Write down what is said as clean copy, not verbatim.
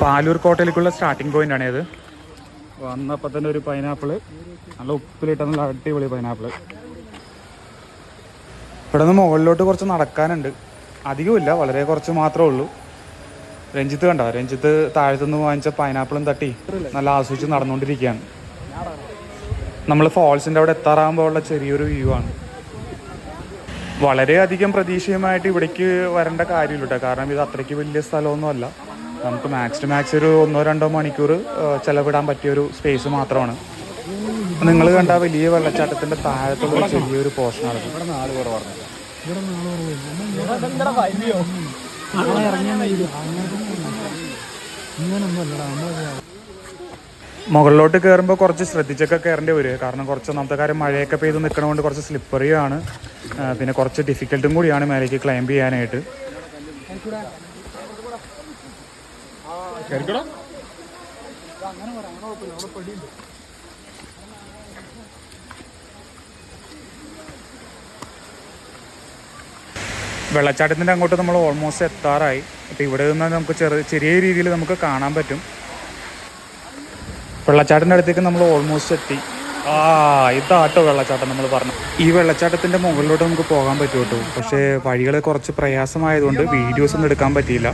Paloor കോട്ടയിലേക്കുള്ള starting point ആണ് ഇത്. വന്നപ്പോൾ തന്നെ ഒരു പൈനാപ്പിള്, നല്ല ഉപ്പിലിട്ട നല്ല അടിപൊളി പൈനാപ്പിള്. ഇവിടെ നിന്ന് മുകളിലോട്ട് കുറച്ച് നടക്കാനുണ്ട്, അധികമില്ല, വളരെ കുറച്ച് മാത്രമേ ഉള്ളൂ. രഞ്ജിത്ത് കണ്ടോ, രഞ്ജിത്ത് താഴത്തുനിന്ന് വാങ്ങിച്ച പൈനാപ്പിളും തട്ടി നല്ല ആസ്വദിച്ച് നടന്നുകൊണ്ടിരിക്കുകയാണ്. നമ്മൾ ഫോൾസിൻ്റെ അവിടെ എത്താറാകുമ്പോൾ ഉള്ള ചെറിയൊരു വ്യൂ ആണ്. വളരെയധികം പ്രതീക്ഷയുമായിട്ട് ഇവിടേക്ക് വരേണ്ട കാര്യമില്ല കേട്ടോ, കാരണം ഇത് അത്രയ്ക്ക് വലിയ സ്ഥലമൊന്നുമല്ല. നമുക്ക് മാക്സ് ടു മാക്സ് ഒരു 1-2 മണിക്കൂർ ചിലവിടാൻ പറ്റിയൊരു സ്പേസ് മാത്രമാണ്. നിങ്ങൾ കണ്ട വലിയ വെള്ളച്ചാട്ടത്തിൻ്റെ താഴത്തുള്ള ചെറിയൊരു പോർഷനാണ്. മുകളിലോട്ട് കയറുമ്പോൾ കുറച്ച് ശ്രദ്ധിച്ചൊക്കെ കയറേണ്ടി വരും, കാരണം കുറച്ച് ഒന്നാമത്തെ കാര്യം മഴയൊക്കെ പെയ്ത് നിൽക്കണതുകൊണ്ട് കുറച്ച് സ്ലിപ്പറിയാണ്, പിന്നെ കുറച്ച് ഡിഫിക്കൽട്ടും കൂടിയാണ് മേലേക്ക് ക്ലൈംബ് ചെയ്യാനായിട്ട്. വെള്ളച്ചാട്ടത്തിൻ്റെ അങ്ങോട്ട് നമ്മൾ ഓൾമോസ്റ്റ് എത്താറായി. അപ്പോൾ ഇവിടെ നിന്ന് നമുക്ക് ചെറിയ രീതിയിൽ നമുക്ക് കാണാൻ പറ്റും. വെള്ളച്ചാട്ടത്തിൻ്റെ അടുത്തേക്ക് നമ്മൾ ഓൾമോസ്റ്റ് എത്തി. ഇതാട്ടോ വെള്ളച്ചാട്ടം നമ്മൾ പറഞ്ഞു. ഈ വെള്ളച്ചാട്ടത്തിൻ്റെ മുകളിലോട്ട് നമുക്ക് പോകാൻ പറ്റും കേട്ടോ, പക്ഷേ വഴികൾ കുറച്ച് പ്രയാസമായതുകൊണ്ട് വീഡിയോസ് ഒന്നും എടുക്കാൻ പറ്റിയില്ല.